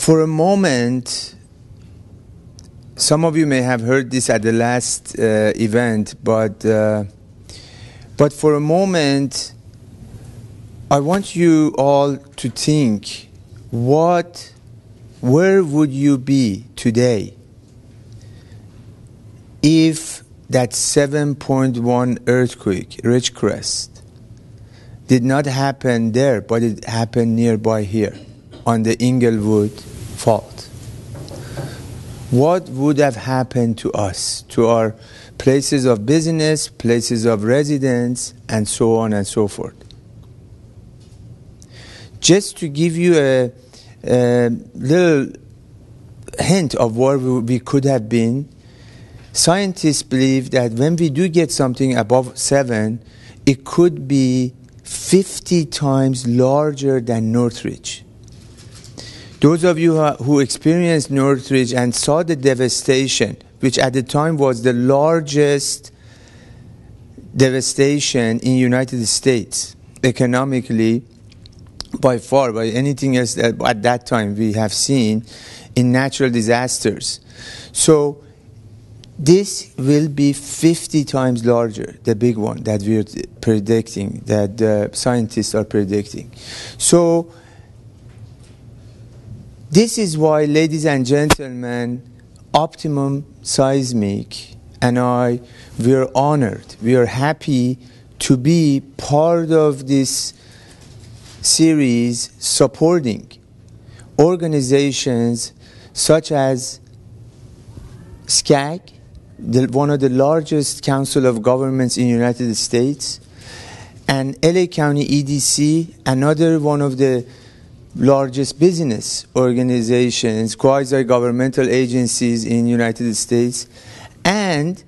For a moment, some of you may have heard this at the last event, but for a moment, I want you all to think, where would you be today if that 7.1 earthquake, Ridgecrest, did not happen there, but it happened nearby here on the Inglewood Fault? What would have happened to us, to our places of business, places of residence, and so on and so forth? Just to give you a little hint of where we could have been, scientists believe that when we do get something above 7, it could be 50 times larger than Northridge. Those of you who experienced Northridge and saw the devastation, which at the time was the largest devastation in the United States, economically, by far, by anything else that at that time we have seen in natural disasters. So this will be 50 times larger, the big one that we are predicting, that the scientists are predicting. So this is why, ladies and gentlemen, Optimum Seismic and I, we are honored, we are happy to be part of this series supporting organizations such as SCAG, one of the largest council of governments in the United States, and LA County EDC, another one of the largest business organizations, quasi-governmental agencies in the United States, and,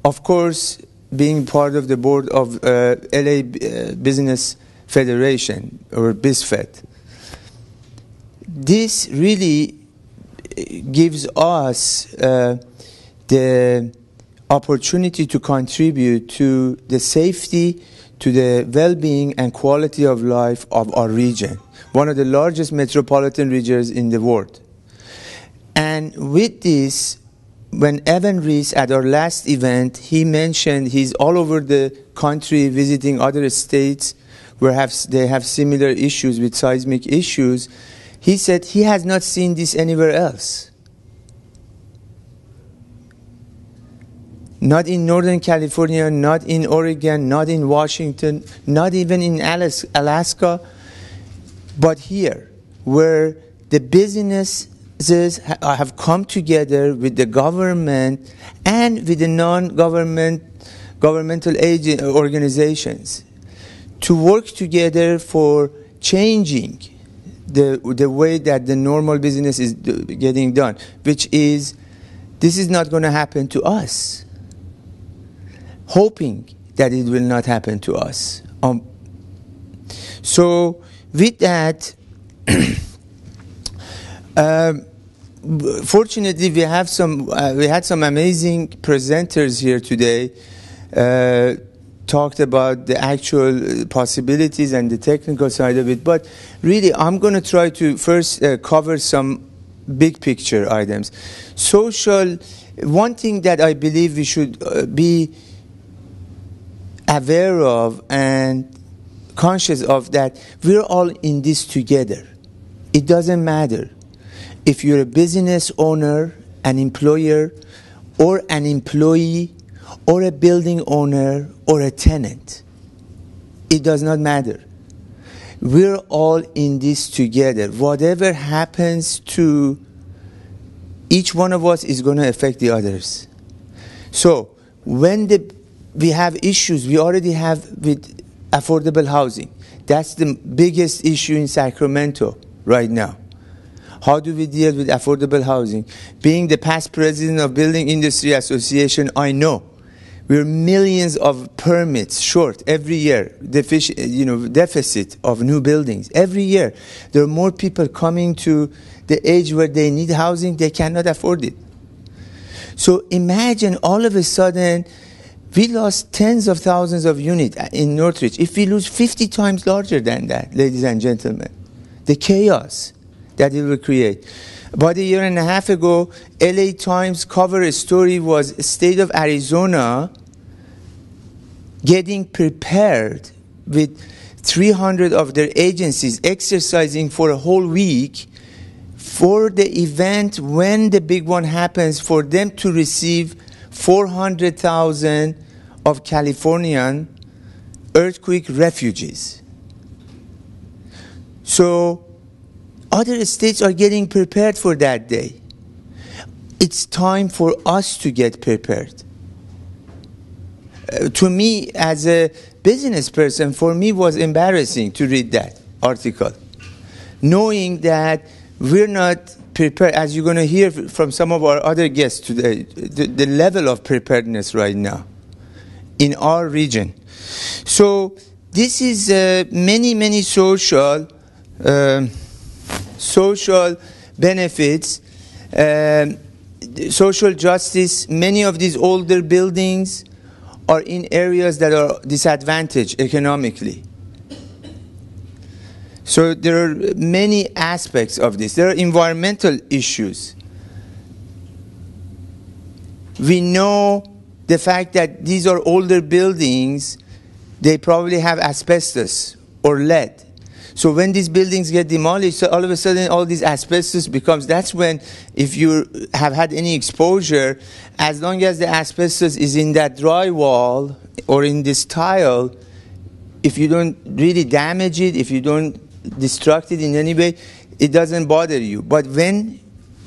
of course, being part of the board of LA Business Federation, or BizFed. This really gives us the opportunity to contribute to the safety, to the well-being and quality of life of our region, one of the largest metropolitan regions in the world. And with this, when Evan Rees at our last event, he mentioned he's all over the country visiting other states where they have similar issues with seismic issues. He said he has not seen this anywhere else. Not in Northern California, not in Oregon, not in Washington, not even in Alaska, but here, where the businesses have come together with the government and with the non-governmental organizations to work together for changing the way that the normal business is getting done, which is, this is not going to happen to us. Hoping that it will not happen to us. So with that, fortunately we had some amazing presenters here today, talked about the actual possibilities and the technical side of it, but really I'm going to try to first cover some big picture items. Social, one thing that I believe we should be aware of and conscious of, that we're all in this together. It doesn't matter if you're a business owner, an employer, or an employee, or a building owner, or a tenant. It does not matter. We're all in this together. Whatever happens to each one of us is going to affect the others. So when we have issues, we already have with affordable housing. That's the biggest issue in Sacramento right now. How do we deal with affordable housing? Being the past president of Building Industry Association, I know we're millions of permits short every year, deficit of new buildings. Every year, there are more people coming to the age where they need housing, they cannot afford it. So imagine all of a sudden, we lost tens of thousands of units in Northridge. If we lose 50 times larger than that, ladies and gentlemen, the chaos that it will create. About a year and a half ago, LA Times cover story was state of Arizona getting prepared with 300 of their agencies exercising for a whole week for the event when the big one happens, for them to receive 400,000 of Californian earthquake refugees. So other states are getting prepared for that day. It's time for us to get prepared. To me, as a business person, for me was embarrassing to read that article, knowing that we're not prepared. As you're going to hear from some of our other guests today, the level of preparedness right now in our region. So this is many social benefits, social justice. Many of these older buildings are in areas that are disadvantaged economically. So there are many aspects of this. There are environmental issues. We know the fact that these are older buildings, they probably have asbestos or lead. So when these buildings get demolished, so all of a sudden all these asbestos becomes, that's when, if you have had any exposure, as long as the asbestos is in that drywall or in this tile, if you don't really damage it, if you don't destruct it in any way, it doesn't bother you. But when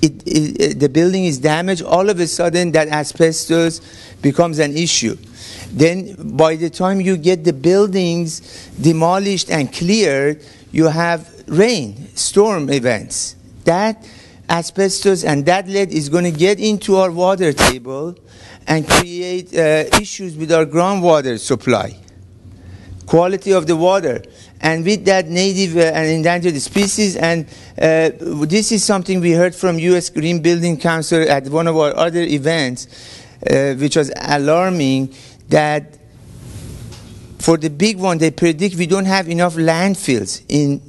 the building is damaged, all of a sudden that asbestos becomes an issue. Then by the time you get the buildings demolished and cleared, you have rain, storm events. That asbestos and that lead is going to get into our water table and create issues with our groundwater supply, quality of the water, and with that native and endangered species. And this is something we heard from U.S. Green Building Council at one of our other events, which was alarming, that for the big one, they predict we don't have enough landfills in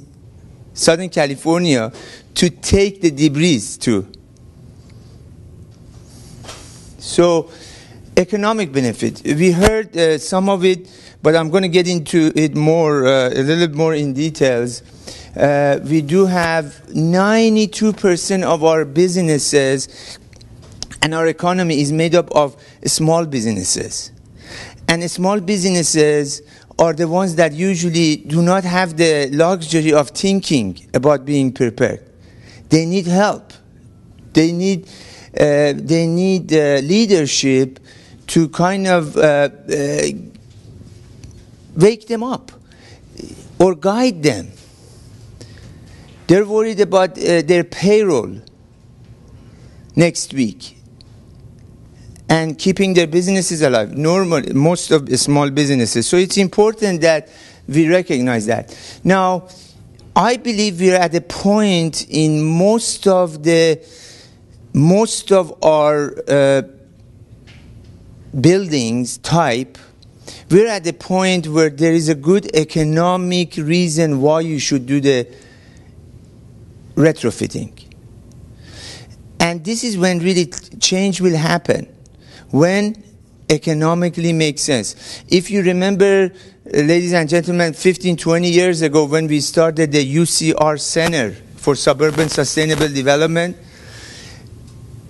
Southern California to take the debris to. So, economic benefit. We heard some of it, but I'm going to get into it more, a little more in details. We do have 92% of our businesses and our economy is made up of small businesses. And small businesses are the ones that usually do not have the luxury of thinking about being prepared. They need help. They need leadership to kind of wake them up or guide them. They're worried about their payroll next week and keeping their businesses alive. Normally, most of the small businesses. So it's important that we recognize that. Now, I believe we're at a point in most of our buildings type, we're at the point where there is a good economic reason why you should do the retrofitting. And this is when really change will happen, when economically makes sense. If you remember, ladies and gentlemen, 15, 20 years ago when we started the UCR Center for Suburban Sustainable Development,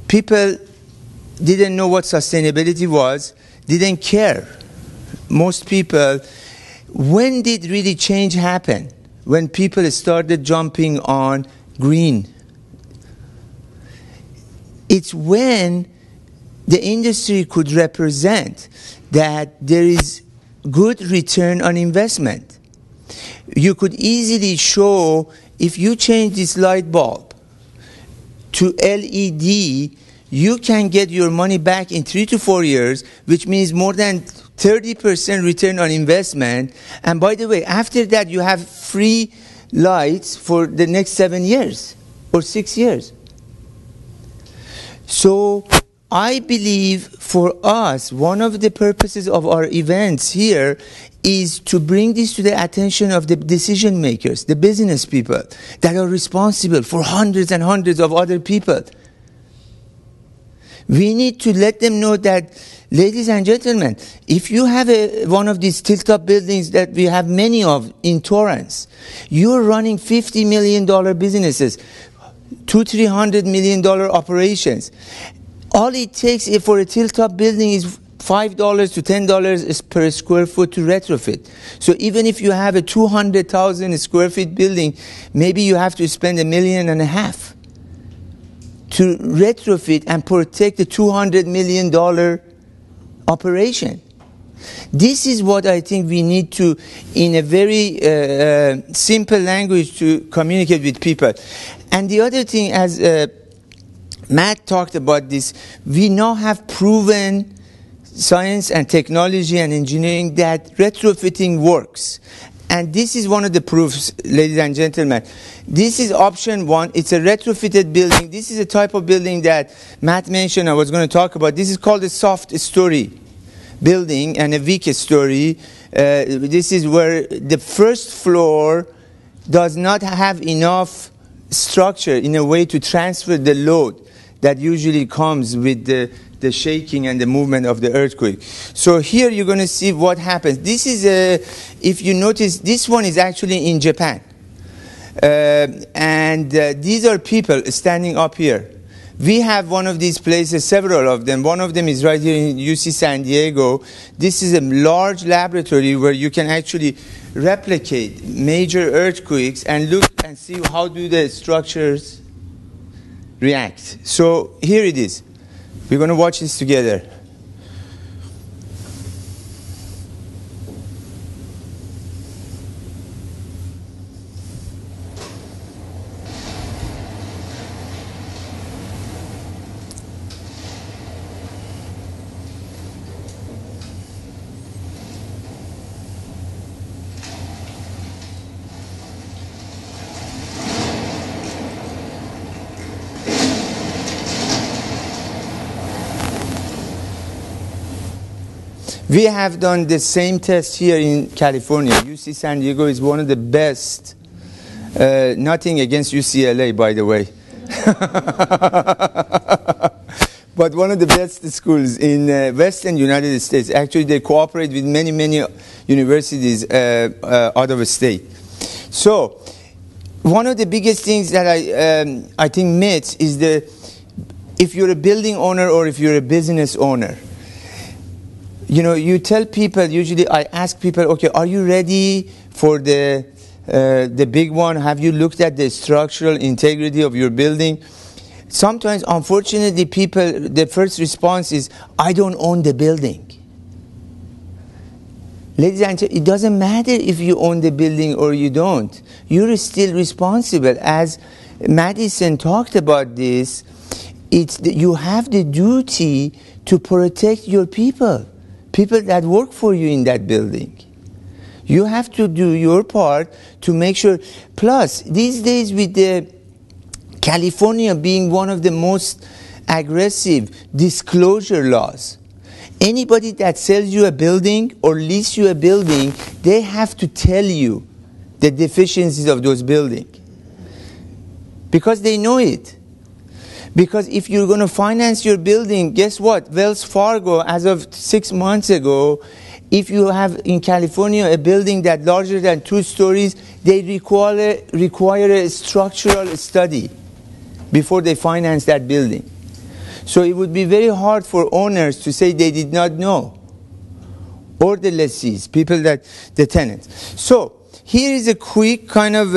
people didn't know what sustainability was, didn't care. Most people, when did really change happen? When people started jumping on green. It's when the industry could represent that there is good return on investment. You could easily show, if you change this light bulb to LED, you can get your money back in 3 to 4 years, which means more than 30% return on investment. And by the way, after that, you have free lights for the next 7 years or 6 years. So I believe for us, one of the purposes of our events here is to bring this to the attention of the decision makers, the business people that are responsible for hundreds and hundreds of other people. We need to let them know that, ladies and gentlemen, if you have one of these tilt-up buildings that we have many of in Torrance, you're running $50 million businesses, $200-300 million operations. All it takes for a tilt-up building is $5 to $10 per square foot to retrofit. So even if you have a 200,000 square feet building, maybe you have to spend $1.5 million to retrofit and protect the $200 million operation. This is what I think we need to, in a very simple language, to communicate with people. And the other thing, as Matt talked about this, we now have proven science and technology and engineering that retrofitting works. And this is one of the proofs, ladies and gentlemen. This is option one. It's a retrofitted building. This is a type of building that Matt mentioned I was going to talk about. This is called a soft story building and a weak story. This is where the first floor does not have enough structure in a way to transfer the load that usually comes with the shaking and the movement of the earthquake. So here you're going to see what happens. This is if you notice, this one is actually in Japan. And these are people standing up here. We have one of these places, several of them. One of them is right here in UC San Diego. This is a large laboratory where you can actually replicate major earthquakes and look and see how do the structures react. So here it is. We're going to watch this together. We have done the same test here in California. UC San Diego is one of the best. Nothing against UCLA, by the way. But one of the best schools in Western United States. Actually, they cooperate with many, many universities out of state. So, one of the biggest things that I think myths is if you're a building owner or if you're a business owner. You know, you tell people, usually I ask people, okay, are you ready for the big one? Have you looked at the structural integrity of your building? Sometimes, unfortunately, people, the first response is, I don't own the building. Ladies and gentlemen, it doesn't matter if you own the building or you don't. You're still responsible. As Madison talked about this, you have the duty to protect your people that work for you in that building. You have to do your part to make sure. Plus, these days with the California being one of the most aggressive disclosure laws, anybody that sells you a building or leases you a building, they have to tell you the deficiencies of those buildings. Because they know it. Because if you're going to finance your building, guess what? Wells Fargo, as of 6 months ago, if you have in California a building that's larger than 2 stories, they require a structural study before they finance that building. So it would be very hard for owners to say they did not know. Or the lessees, the tenants. So here is a quick kind of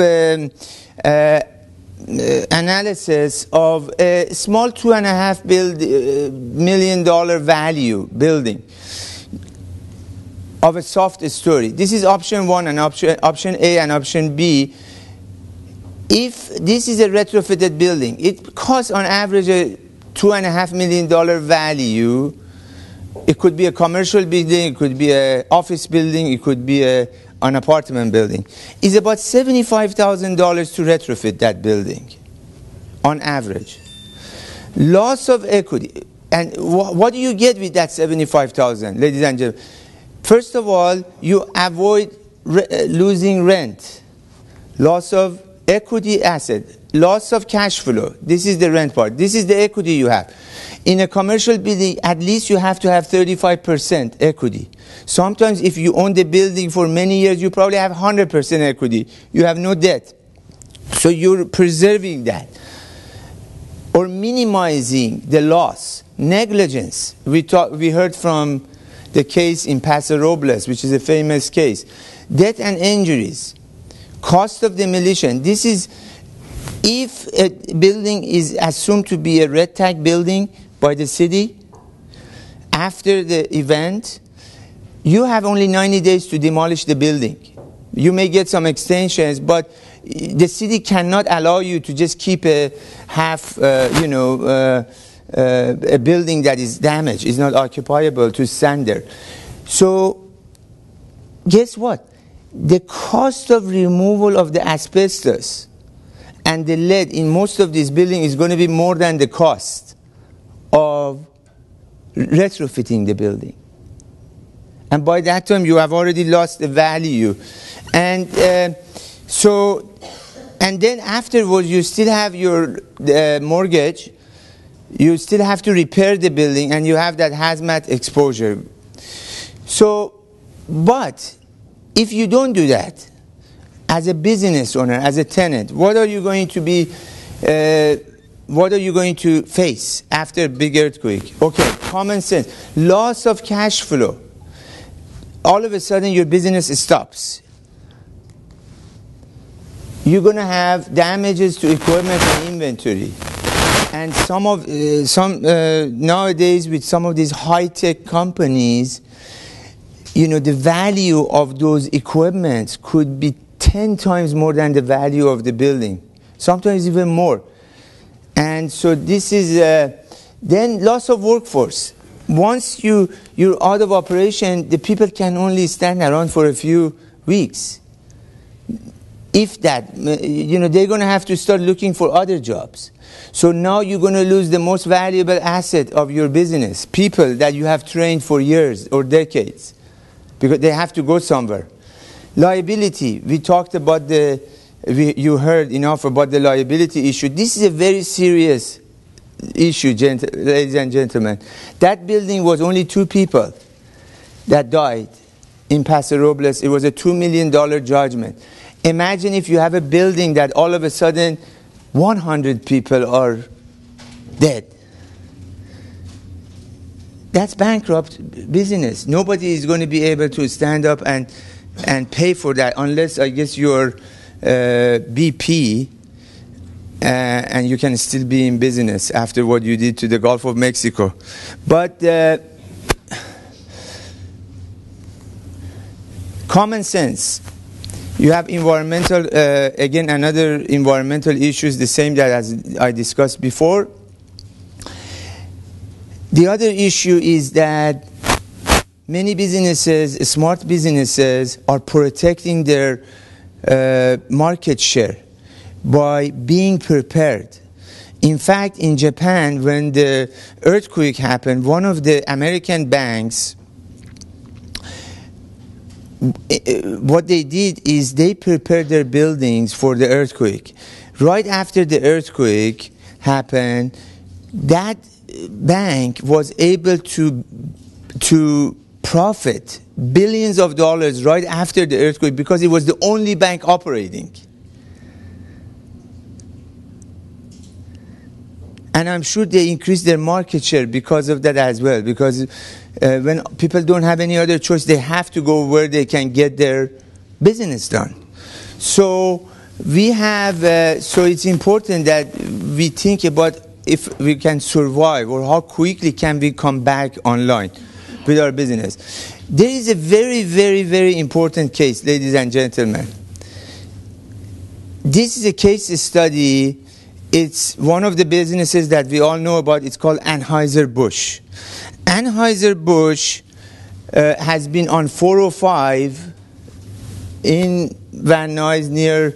analysis of a small $2.5 million value building of a soft story. This is option one and option A and option B. If this is a retrofitted building, it costs on average a $2.5 million value. It could be a commercial building, it could be an office building, it could be an apartment building. It's about $75,000 to retrofit that building, on average. Loss of equity. And what do you get with that $75,000, ladies and gentlemen? First of all, you avoid losing rent, loss of equity asset, loss of cash flow. This is the rent part. This is the equity you have. In a commercial building, at least you have to have 35% equity. Sometimes if you own the building for many years, you probably have 100% equity. You have no debt. So you're preserving that. Or minimizing the loss. Negligence. We heard from the case in Paso Robles, which is a famous case. Death and injuries. Cost of demolition. This is, if a building is assumed to be a red tag building by the city, after the event, you have only 90 days to demolish the building. You may get some extensions, but the city cannot allow you to just keep a half, a building that is damaged, is not occupiable, to stand there. So, guess what? The cost of removal of the asbestos and the lead in most of these buildings is going to be more than the cost of retrofitting the building. And by that time, you have already lost the value. And and then afterwards, you still have your mortgage. You still have to repair the building, and you have that hazmat exposure. So, but if you don't do that, as a business owner, as a tenant, what are you going to be? What are you going to face after a big earthquake? Okay, common sense. Loss of cash flow. All of a sudden, your business stops. You're going to have damages to equipment and inventory. And nowadays, with some of these high-tech companies, the value of those equipments could be 10 times more than the value of the building. Sometimes even more. And so this is then loss of workforce. Once you're out of operation, the people can only stand around for a few weeks. If that, they're going to have to start looking for other jobs. So now you're going to lose the most valuable asset of your business, people that you have trained for years or decades, because they have to go somewhere. Liability, we talked about you heard enough about the liability issue. This is a very serious issue, ladies and gentlemen. That building was only 2 people that died in Paso Robles. It was a $2 million judgment. Imagine if you have a building that all of a sudden 100 people are dead. That's bankrupt business. Nobody is going to be able to stand up and pay for that unless, I guess, you're BP and you can still be in business after what you did to the Gulf of Mexico. But common sense. You have environmental, again, another environmental issue is the same that as I discussed before. The other issue is that many businesses, smart businesses, are protecting their market share by being prepared. In fact, in Japan, when the earthquake happened, one of the American banks, what they did is they prepared their buildings for the earthquake. Right after the earthquake happened, that bank was able to profit billions of dollars right after the earthquake because it was the only bank operating. And I'm sure they increased their market share because of that as well. Because when people don't have any other choice, they have to go where they can get their business done. So we have. So it's important that we think about if we can survive or how quickly can we come back online with our business. There is a very, very, very important case, ladies and gentlemen. This is a case study. It's one of the businesses that we all know about. It's called Anheuser-Busch. Anheuser-Busch has been on 405 in Van Nuys near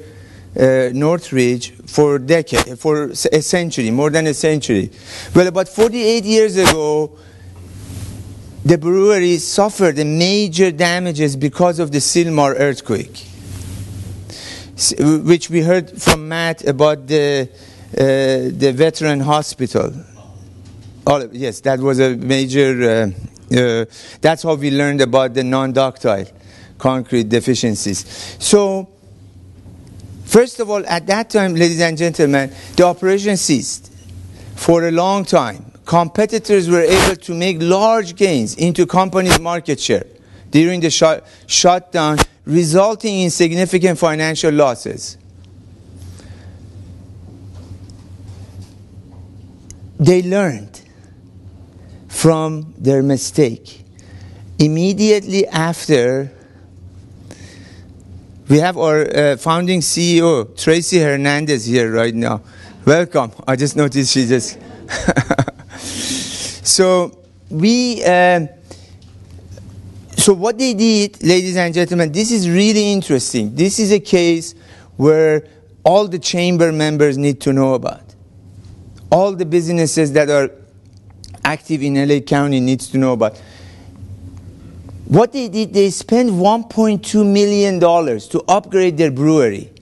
Northridge for a century, more than a century. Well, about 48 years ago, the brewery suffered major damages because of the Sylmar earthquake, which we heard from Matt about the veteran hospital. Yes, that was a major, that's how we learned about the non-ductile concrete deficiencies. So, first of all, at that time, ladies and gentlemen, the operation ceased for a long time. Competitors were able to make large gains into companies' market share during the shutdown, resulting in significant financial losses. They learned from their mistake. Immediately after, we have our founding CEO, Tracy Hernandez, here right now. Welcome. I just noticed she just... So what they did, ladies and gentlemen, this is really interesting. This is a case where all the chamber members need to know about. All the businesses that are active in LA County needs to know about. What they did, they spent $1.2 million to upgrade their brewery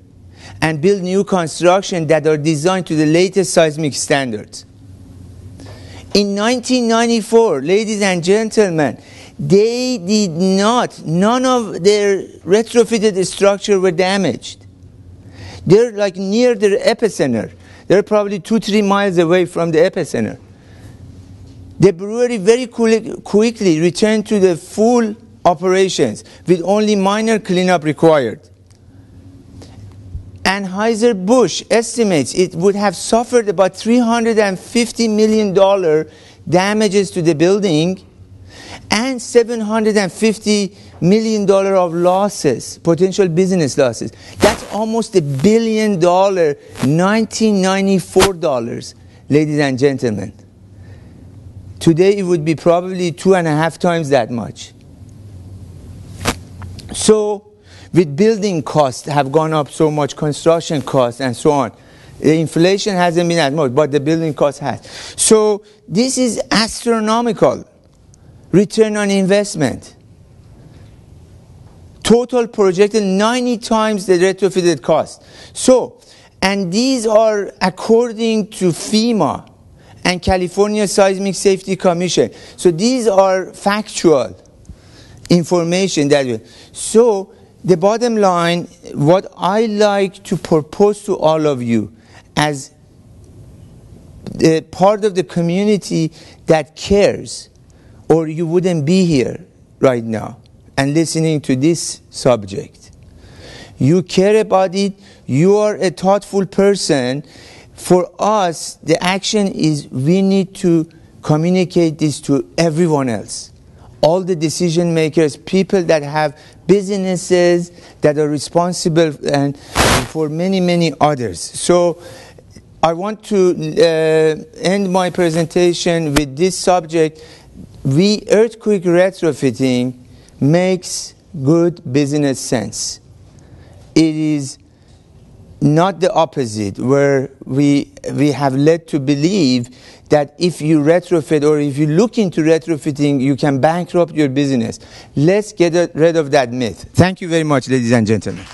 and build new construction that are designed to the latest seismic standards. In 1994, ladies and gentlemen, they did not, none of their retrofitted structure were damaged. They're like near the epicenter. They're probably 2-3 miles away from the epicenter. The brewery very quickly returned to the full operations with only minor cleanup required. Anheuser-Busch estimates it would have suffered about $350 million damages to the building and $750 million of losses, potential business losses. That's almost $1 billion, 1994 dollars, ladies and gentlemen. Today it would be probably 2.5 times that much. So, with building costs have gone up so much, construction costs and so on. The inflation hasn't been as much, but the building cost has. So this is astronomical return on investment. Total projected 90 times the retrofitted cost. So, and these are according to FEMA and California Seismic Safety Commission. So these are factual information that we. So the bottom line, what I like to propose to all of you as the part of the community that cares, or you wouldn't be here right now and listening to this subject. You care about it, you are a thoughtful person. For us, the action is we need to communicate this to everyone else. All the decision makers, people that have businesses that are responsible and for many, many others. So I want to end my presentation with this subject. Earthquake retrofitting makes good business sense. It is not the opposite, where we have led to believe that if you retrofit or if you look into retrofitting, you can bankrupt your business. Let's get rid of that myth. Thank you very much, ladies and gentlemen.